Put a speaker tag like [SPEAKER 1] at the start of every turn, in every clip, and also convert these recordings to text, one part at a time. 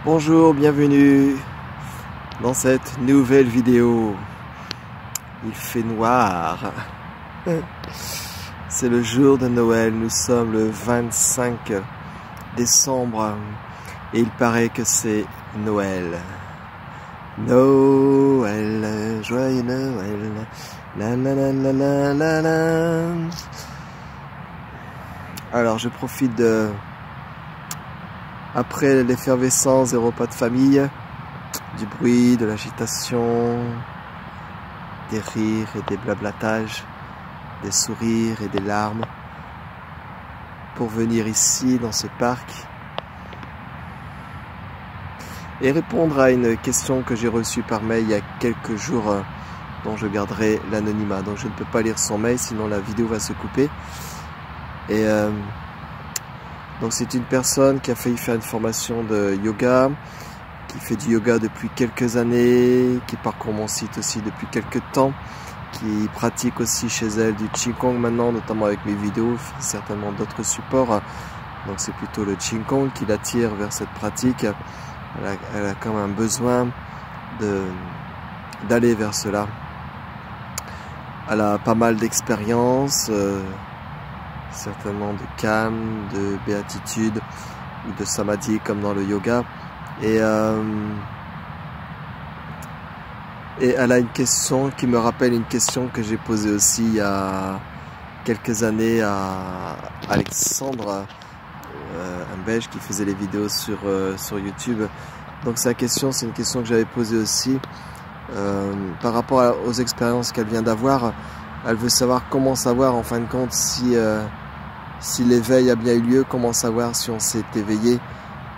[SPEAKER 1] Bonjour, bienvenue dans cette nouvelle vidéo. Il fait noir. C'est le jour de Noël, nous sommes le 25 décembre et il paraît que c'est Noël. Noël, joyeux Noël, la la la la la la la. Alors je profite de... Après l'effervescence des repas de famille, du bruit, de l'agitation, des rires et des blablatages, des sourires et des larmes, pour venir ici dans ce parc et répondre à une question que j'ai reçue par mail il y a quelques jours, dont je garderai l'anonymat. Donc je ne peux pas lire son mail, sinon la vidéo va se couper. Et donc c'est une personne qui a failli faire une formation de yoga, qui fait du yoga depuis quelques années, qui parcourt mon site aussi depuis quelques temps, qui pratique aussi chez elle du Qigong maintenant, notamment avec mes vidéos, certainement d'autres supports. Donc c'est plutôt le Qigong qui l'attire vers cette pratique. Elle a quand même un besoin d'aller vers cela. Elle a pas mal d'expérience, certainement de calme, de béatitude ou de samadhi comme dans le yoga. Et elle a une question qui me rappelle une question que j'ai posée aussi il y a quelques années à Alexandre, un Belge qui faisait les vidéos sur YouTube. Donc sa question, c'est une question que j'avais posée aussi par rapport aux expériences qu'elle vient d'avoir. Elle veut savoir comment savoir en fin de compte si l'éveil a bien eu lieu, comment savoir si on s'est éveillé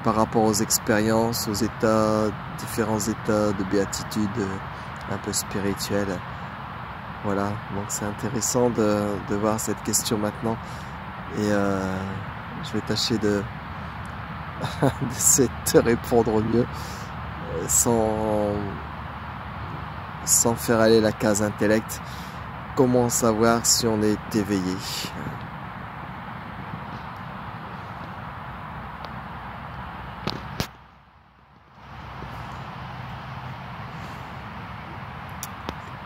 [SPEAKER 1] par rapport aux expériences, aux états, différents états de béatitude un peu spirituels. Voilà, donc c'est intéressant de voir cette question maintenant. Et je vais tâcher d'essayer de te répondre au mieux sans faire aller la case intellect. Comment savoir si on est éveillé?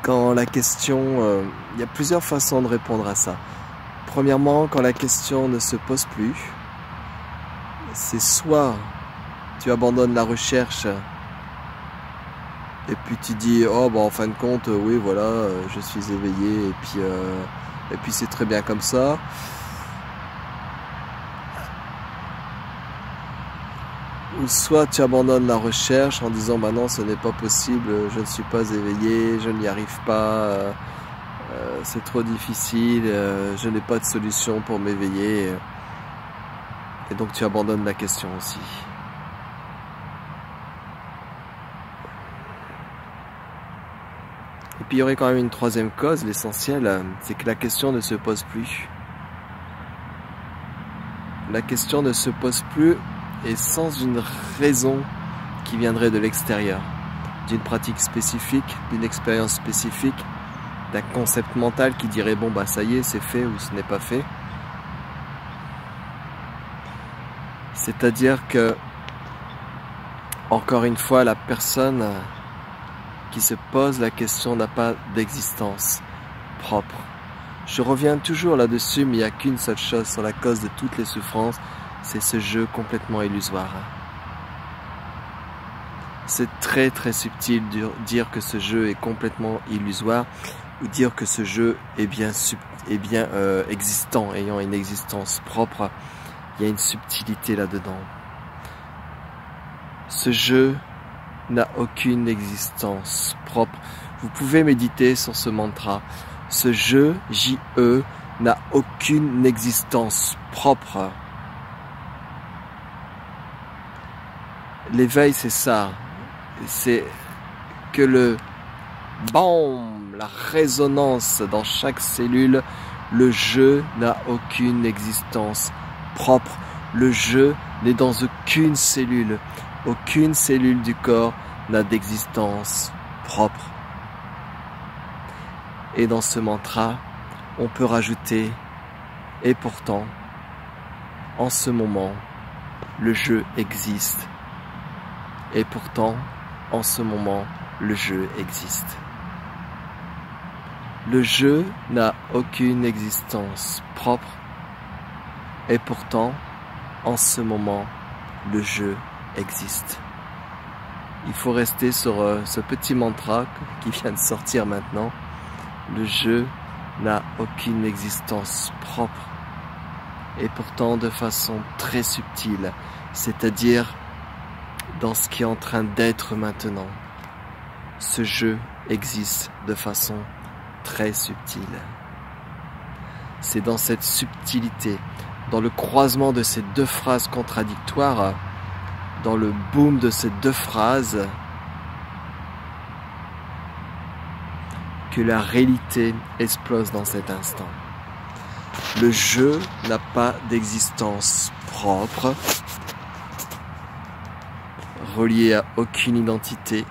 [SPEAKER 1] Quand la question, il y a plusieurs façons de répondre à ça. Premièrement, quand la question ne se pose plus, c'est soit tu abandonnes la recherche et puis tu dis oh bah en fin de compte oui voilà je suis éveillé et puis c'est très bien comme ça. Ou soit tu abandonnes la recherche en disant bah non ce n'est pas possible, je ne suis pas éveillé, je n'y arrive pas, c'est trop difficile, je n'ai pas de solution pour m'éveiller. Et donc tu abandonnes la question aussi. Et puis il y aurait quand même une troisième cause, l'essentiel, c'est que la question ne se pose plus. La question ne se pose plus et sans une raison qui viendrait de l'extérieur, d'une pratique spécifique, d'une expérience spécifique, d'un concept mental qui dirait bon bah ça y est c'est fait ou ce n'est pas fait. C'est-à-dire que, encore une fois, la personne qui se pose la question n'a pas d'existence propre. Je reviens toujours là-dessus, mais il n'y a qu'une seule chose sur la cause de toutes les souffrances, c'est ce jeu complètement illusoire. C'est très très subtil de dire que ce jeu est complètement illusoire ou dire que ce jeu est bien existant, ayant une existence propre. Il y a une subtilité là-dedans. Ce jeu n'a aucune existence propre. Vous pouvez méditer sur ce mantra. Ce jeu, J-E, n'a aucune existence propre. L'éveil, c'est ça. C'est que le BAM, la résonance dans chaque cellule, le jeu n'a aucune existence propre. Le jeu n'est dans aucune cellule. Aucune cellule du corps n'a d'existence propre. Et dans ce mantra, on peut rajouter « Et pourtant, en ce moment, le jeu existe. Et pourtant, en ce moment, le jeu existe. Le jeu n'a aucune existence propre. Et pourtant, en ce moment, le jeu existe. Il faut rester sur ce petit mantra qui vient de sortir maintenant. Le jeu n'a aucune existence propre. Et pourtant de façon très subtile, c'est-à-dire dans ce qui est en train d'être maintenant. Ce jeu existe de façon très subtile. C'est dans cette subtilité, dans le croisement de ces deux phrases contradictoires, dans le boom de ces deux phrases, que la réalité explose dans cet instant. Le jeu n'a pas d'existence propre, relié à aucune identité,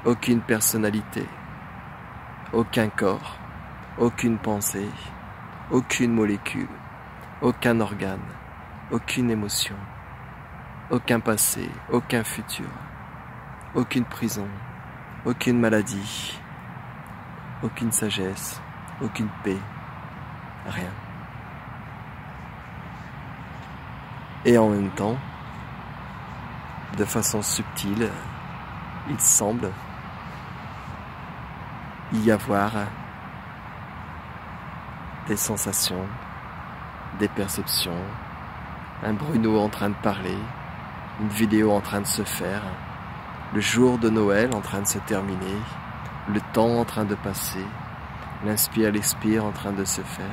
[SPEAKER 1] aucune personnalité, aucun corps, aucune pensée, aucune molécule, aucun organe, aucune émotion, aucun passé, aucun futur, aucune prison, aucune maladie, aucune sagesse, aucune paix, rien. Et en même temps, de façon subtile, il semble y avoir des sensations, des perceptions, un Bruno en train de parler, une vidéo en train de se faire, le jour de Noël en train de se terminer, le temps en train de passer, l'inspire-l'expire en train de se faire.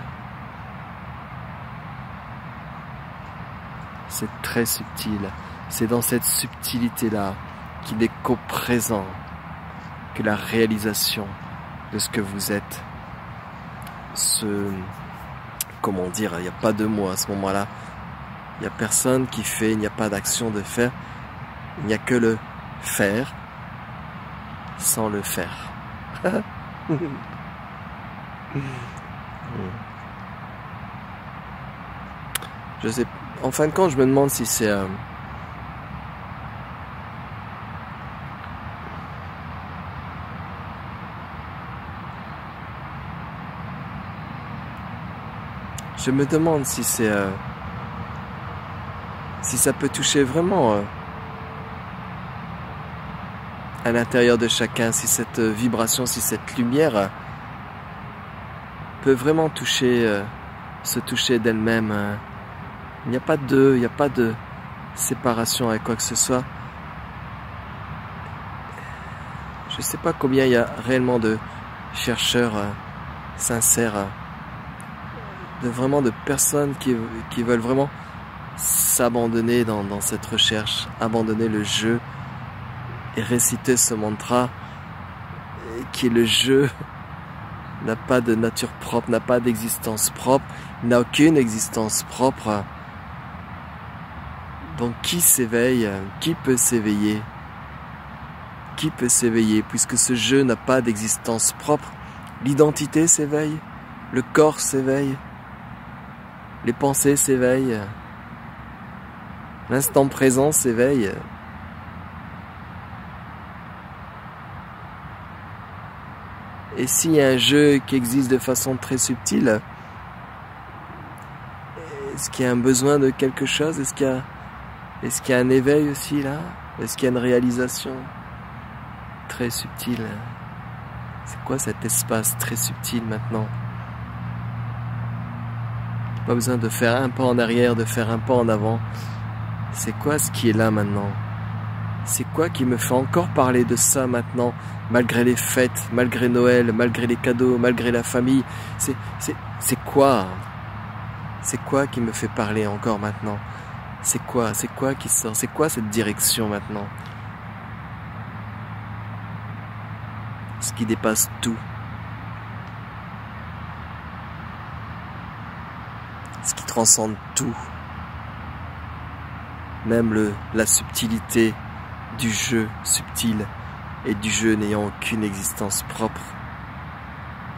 [SPEAKER 1] C'est très subtil. C'est dans cette subtilité-là qu'il est qu'au présent que la réalisation de ce que vous êtes comment dire, il n'y a pas de mots à ce moment-là. Il n'y a personne qui fait, il n'y a pas d'action de faire. Il n'y a que le faire sans le faire. Je sais, en fin de compte, je me demande si c'est je me demande si c'est si ça peut toucher vraiment à l'intérieur de chacun, si cette vibration, si cette lumière peut vraiment toucher, se toucher d'elle-même. Il n'y a pas de séparation avec quoi que ce soit. Je ne sais pas combien il y a réellement de chercheurs sincères, de personnes qui veulent vraiment s'abandonner dans cette recherche, abandonner le jeu et réciter ce mantra qui est le jeu n'a pas de nature propre, n'a pas d'existence propre, n'a aucune existence propre. Donc qui s'éveille? Qui peut s'éveiller? Qui peut s'éveiller puisque ce jeu n'a pas d'existence propre? L'identité s'éveille, le corps s'éveille, les pensées s'éveillent, l'instant présent s'éveille. Et s'il y a un jeu qui existe de façon très subtile, est-ce qu'il y a un besoin de quelque chose? Est-ce qu'il y a un éveil aussi là? Est-ce qu'il y a une réalisation très subtile? C'est quoi cet espace très subtil maintenant? Pas besoin de faire un pas en arrière, de faire un pas en avant. C'est quoi ce qui est là maintenant? C'est quoi qui me fait encore parler de ça maintenant, malgré les fêtes, malgré Noël, malgré les cadeaux, malgré la famille? C'est quoi? C'est quoi qui me fait parler encore maintenant? C'est quoi qui sort? C'est quoi cette direction maintenant? Ce qui dépasse tout. Ce qui transcende tout. Même la subtilité du jeu subtil et du jeu n'ayant aucune existence propre.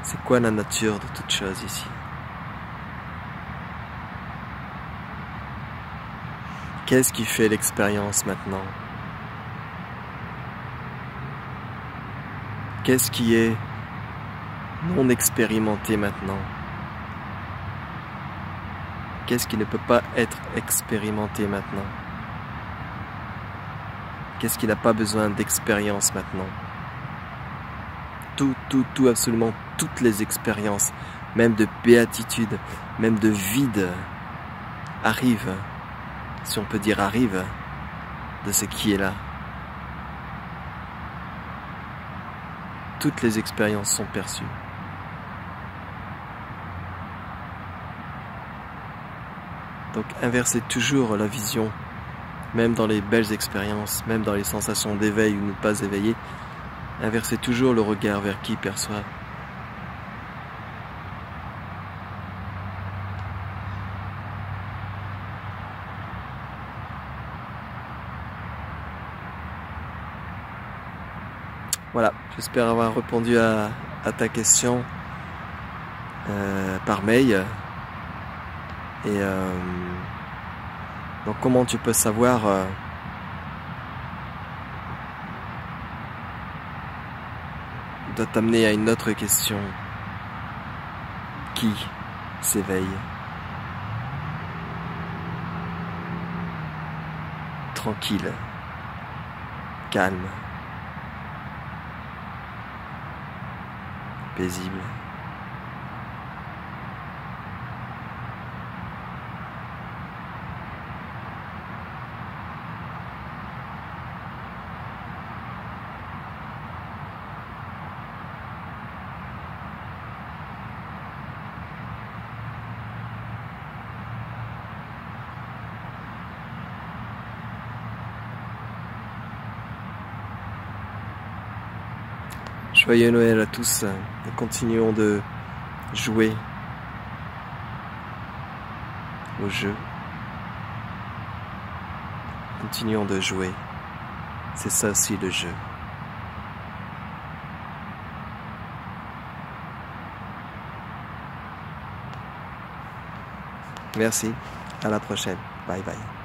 [SPEAKER 1] C'est quoi la nature de toute chose ici? Qu'est-ce qui fait l'expérience maintenant? Qu'est-ce qui est non expérimenté maintenant? Qu'est-ce qui ne peut pas être expérimenté maintenant? Qu'est-ce qui n'a pas besoin d'expérience maintenant? Tout, absolument toutes les expériences, même de béatitude, même de vide, arrivent, si on peut dire arrivent, de ce qui est là. Toutes les expériences sont perçues. Donc inversez toujours la vision, même dans les belles expériences, même dans les sensations d'éveil ou ne pas éveillé, inversez toujours le regard vers qui perçoit. Voilà, j'espère avoir répondu à ta question par mail. Et donc comment tu peux savoir doit t'amener à une autre question. Qui s'éveille? Tranquille, calme, paisible. Joyeux Noël à tous et continuons de jouer au jeu. Continuons de jouer. C'est ça aussi le jeu. Merci. À la prochaine. Bye bye.